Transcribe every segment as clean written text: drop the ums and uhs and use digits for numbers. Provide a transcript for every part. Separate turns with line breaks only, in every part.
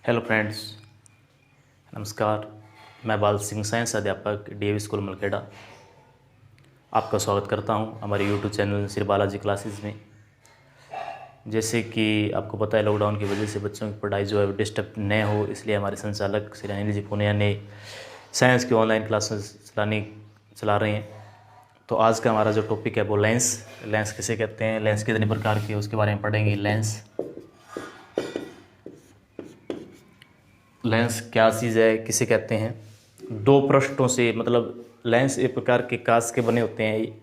Hello friends, नमस्कार। मैं बाल सिंह, साइंस अध्यापक डीएवी स्कूल मलखेड़ा आपका स्वागत करता हूं हमारे YouTube channel Shri Balaji classes में। जैसे कि आपको पता है, लॉकडाउन की वजह से बच्चों की पढ़ाई जो है डिस्टर्ब न हो, इसलिए हमारे संचालक श्री अनिल जी पुनिया ने साइंस की ऑनलाइन क्लासेस चला रहे हैं। तो आज का हमारा जो टॉपिक है वो लेंस किसे कहते हैं, लेंस कितने प्रकार के, उसके बारे में पढ़ेंगे। लेंस क्या चीज़ है, किसे कहते हैं। दो पृष्ठों से, मतलब लेंस एक प्रकार के कांच के बने होते हैं,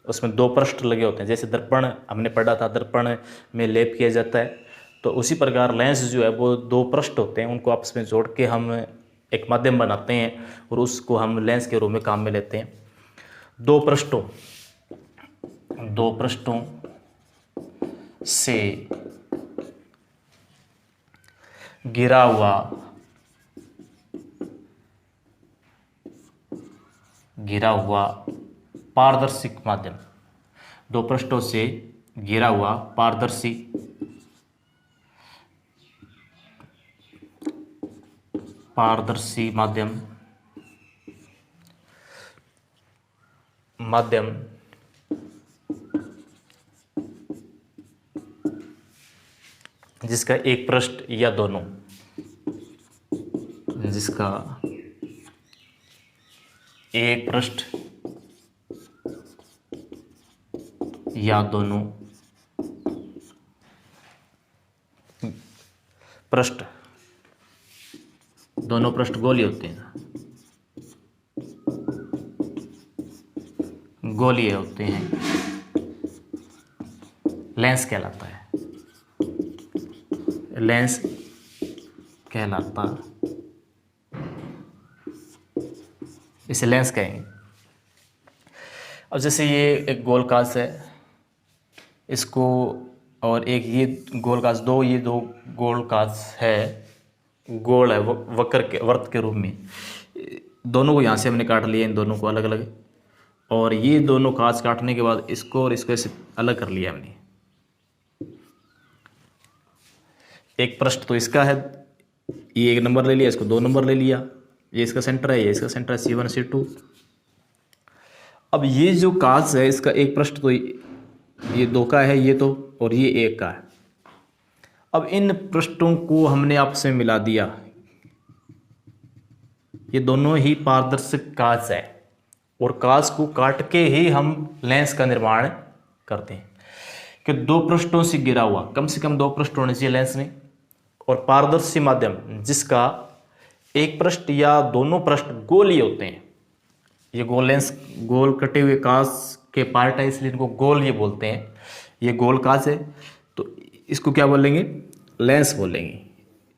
उसमें दो पृष्ठ लगे होते हैं। जैसे दर्पण हमने पढ़ा था, दर्पण में लेप किया जाता है, तो उसी प्रकार लेंस जो है वो दो पृष्ठ होते हैं, उनको आपस में जोड़ के हम एक माध्यम बनाते हैं और उसको हम लेंस के रूप में काम में लेते हैं। दो पृष्ठों से घिरा हुआ पारदर्शी माध्यम, दो पृष्ठों से घिरा हुआ पारदर्शी माध्यम जिसका एक पृष्ठ या दोनों, जिसका एक पृष्ठ या दोनों पृष्ठ, दोनों पृष्ठ गोलीय होते हैं, लेंस कहलाता है। इसे लेंस कहेंगे। अब जैसे ये एक गोल कांच है, इसको, और एक ये गोल कांच, ये दो गोल कांच है, गोल है वर्त के रूप में। दोनों को यहाँ से हमने काट लिया, इन दोनों को अलग अलग, और ये दोनों कांच काटने के बाद इसको और इसको ऐसे अलग कर लिया हमने। एक पृष्ठ तो इसका है, ये एक नंबर ले लिया, इसको 2 नंबर ले लिया, ये इसका सेंटर है, ये इसका सेंटर है, C1 C2। अब ये जो कांच है, इसका एक पृष्ठ तो ये 2 का है, ये तो, और ये 1 का है। अब इन पृष्ठों को हमने आपस में मिला दिया, ये दोनों ही पारदर्शक कांच है, और कांच को काट के ही हम लेंस का निर्माण करते हैं। कि दो पृष्ठों से घिरा हुआ, कम से कम 2 पृष्ठ होने चाहिए लेंस में, और पारदर्शी माध्यम जिसका एक पृष्ठ या दोनों पृष्ठ गोलीय होते हैं। ये गोल कटे हुए कांच के पार्ट है, इसलिए इनको गोल ये बोलते हैं। ये गोल कांच है, तो इसको क्या बोलेंगे? लेंस बोलेंगे।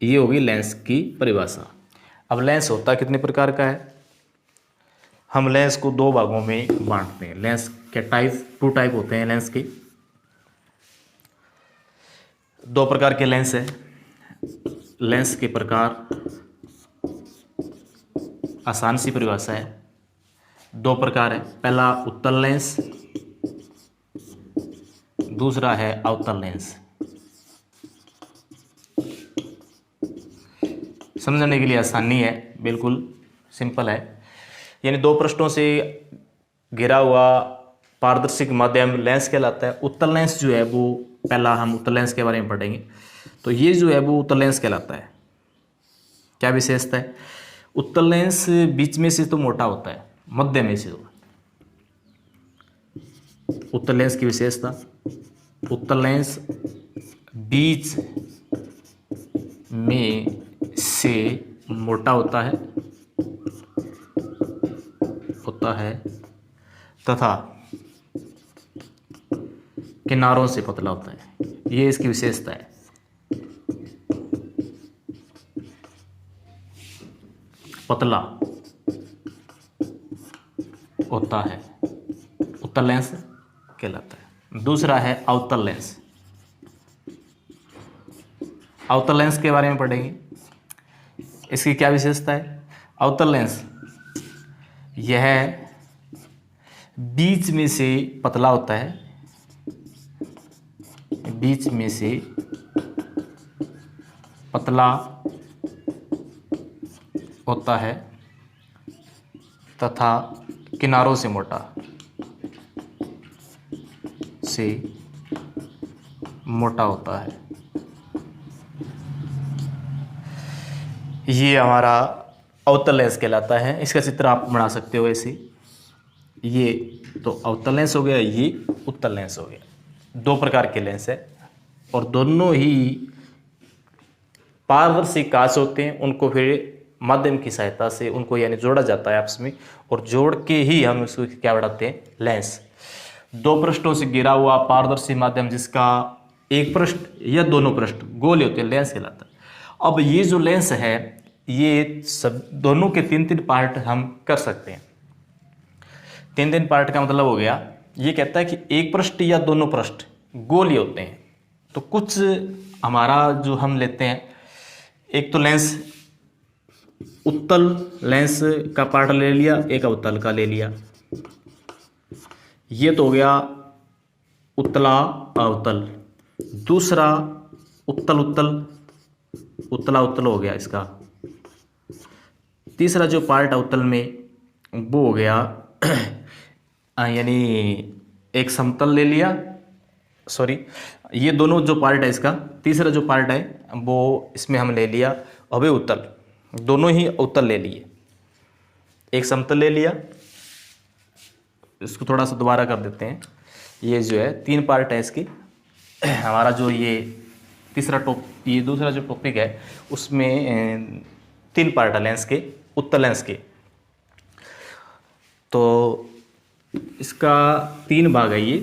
ये होगी लेंस की परिभाषा। अब लेंस होता कितने प्रकार का है? हम लेंस को 2 भागों में बांटते हैं। लेंस के टू टाइप होते हैं लेंस के। 2 प्रकार के लेंस है। लेंस के प्रकार, आसान सी परिभाषा है। 2 प्रकार है, पहला उत्तल लेंस, दूसरा है अवतल लेंस। समझने के लिए आसानी है, बिल्कुल सिंपल है। यानी 2 पृष्ठों से घिरा हुआ पारदर्शी माध्यम लेंस कहलाता है। उत्तल लेंस जो है वो, पहला हम उत्तल लेंस के बारे में पढ़ेंगे। तो ये जो है वो उत्तल लेंस कहलाता है। क्या विशेषता है? उत्तल लेंस बीच में से तो मोटा होता है, मध्य में से। उत्तल लेंस की विशेषता, उत्तल लेंस बीच में से मोटा होता है तथा किनारों से पतला होता है। ये इसकी विशेषता है। पतला होता है, उत्तल लेंस कहलाता है। दूसरा है अवतल लेंस। अवतल लेंस के बारे में पढ़ेंगे। इसकी क्या विशेषता है? अवतल लेंस यह बीच में से पतला होता है, बीच में से पतला होता है तथा किनारों से मोटा होता है। ये हमारा अवतल लेंस कहलाता है। इसका चित्र आप बना सकते हो ऐसे। ये तो अवतल लेंस हो गया, ये उत्तल लेंस हो गया। दो प्रकार के लेंस है और दोनों ही पारदर्शी कांच होते हैं। उनको फिर माध्यम की सहायता से उनको यानी जोड़ा जाता है आपस में, और जोड़ के ही हम उसको क्या बढ़ाते हैं, लेंस। दो पृष्ठों से घिरा हुआ पारदर्शी माध्यम जिसका एक पृष्ठ या दोनों पृष्ठ गोल होते हैं, लेंस कहलाता है। अब ये जो लेंस है ये सब दोनों के 3-3 पार्ट हम कर सकते हैं। 3-3 पार्ट का मतलब हो गया, ये कहता है कि एक पृष्ठ या दोनों पृष्ठ गोल ही होते हैं। तो कुछ हमारा जो हम लेते हैं, एक तो लेंस उत्तल लेंस का पार्ट ले लिया, एक अवतल का ले लिया। ये तो हो गया उत्तला अवतल। दूसरा उत्तल उत्तला उत्तल हो गया इसका। तीसरा जो पार्ट अवतल में वो हो गया यानी एक समतल ले लिया, सॉरी ये दोनों जो पार्ट है इसका, तीसरा जो पार्ट है वो इसमें हम ले लिया अभय उत्तल। दोनों ही उत्तल ले लिए, एक समतल ले लिया। इसको थोड़ा सा दोबारा कर देते हैं। ये जो है 3 पार्ट है इसकी। हमारा जो ये ये दूसरा जो टॉपिक है उसमें 3 पार्ट है लेंस के, उत्तल लेंस के। तो इसका 3 भाग है ये।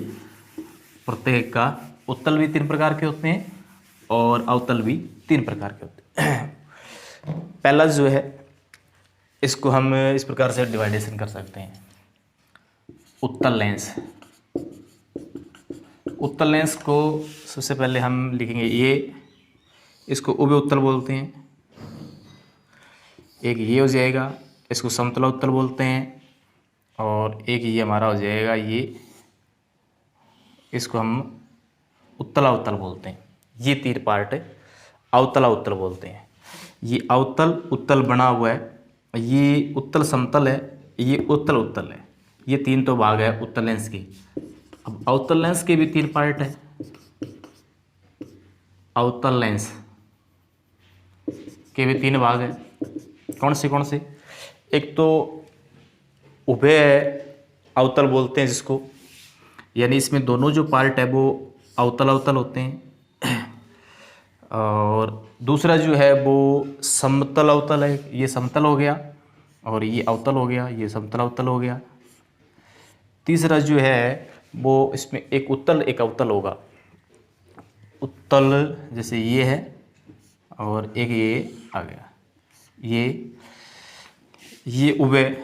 प्रत्येक का उत्तल भी 3 प्रकार के होते हैं और अवतल भी 3 प्रकार के होते हैं। पहला जो है इसको हम इस प्रकार से डिवाइडेशन कर सकते हैं। उत्तल लेंस, उत्तल लेंस को सबसे पहले हम लिखेंगे ये, इसको उभय उत्तल बोलते हैं। एक ये हो जाएगा, इसको समतल उत्तल बोलते हैं। और एक ये हमारा हो जाएगा ये, इसको हम उत्तला उत्तल बोलते हैं। ये 3 पार्ट अवतला उत्तल बोलते हैं। ये अवतल उत्तल बना हुआ है, ये उत्तल समतल है, ये उत्तल उत्तल है। ये 3 तो भाग है उत्तल लेंस के। अब अवतल लेंस के भी 3 पार्ट है। अवतल लेंस के भी 3 भाग है। कौन से? एक तो उभय अवतल बोलते हैं जिसको, यानी इसमें दोनों जो पार्ट है वो अवतल होते हैं। और दूसरा जो है वो समतल अवतल है। ये समतल हो गया और ये अवतल हो गया, ये समतल अवतल हो गया। तीसरा जो है वो इसमें एक उत्तल एक अवतल होगा। उत्तल जैसे ये है और एक ये आ गया, ये उभय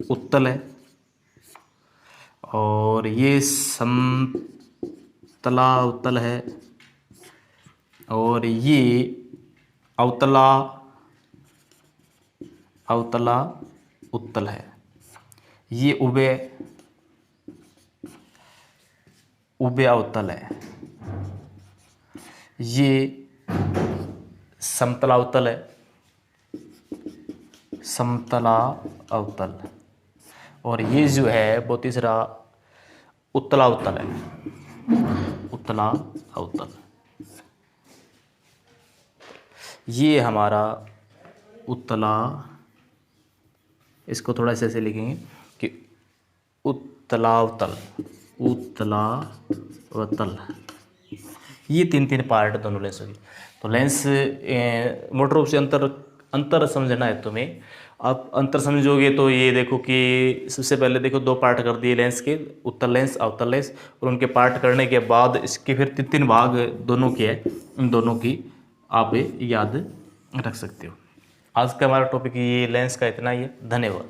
उत्तल है और ये समतला उत्तल है और ये अवतला उत्तल है। ये उभय अवतल है। ये समतला अवतल है, समतला अवतल। और ये जो है वो तीसरा उत्तला अवतल है, उत्तला अवतल। ये हमारा उत्तला, इसको थोड़ा ऐसे लिखेंगे कि उत्तलावतल, उत्तलावतल। ये 3 पार्ट दोनों लेंसों की। तो लेंस मोटर रूप से अंतर समझना है तुम्हें। आप अंतर समझोगे तो ये देखो कि सबसे पहले देखो 2 पार्ट कर दिए लेंस के, उत्तल लेंस अवतल लेंस, और उनके पार्ट करने के बाद इसके फिर 3 भाग दोनों के हैं। इन दोनों की आप याद रख सकते हो। आज का हमारा टॉपिक ये लेंस का इतना ही है। धन्यवाद।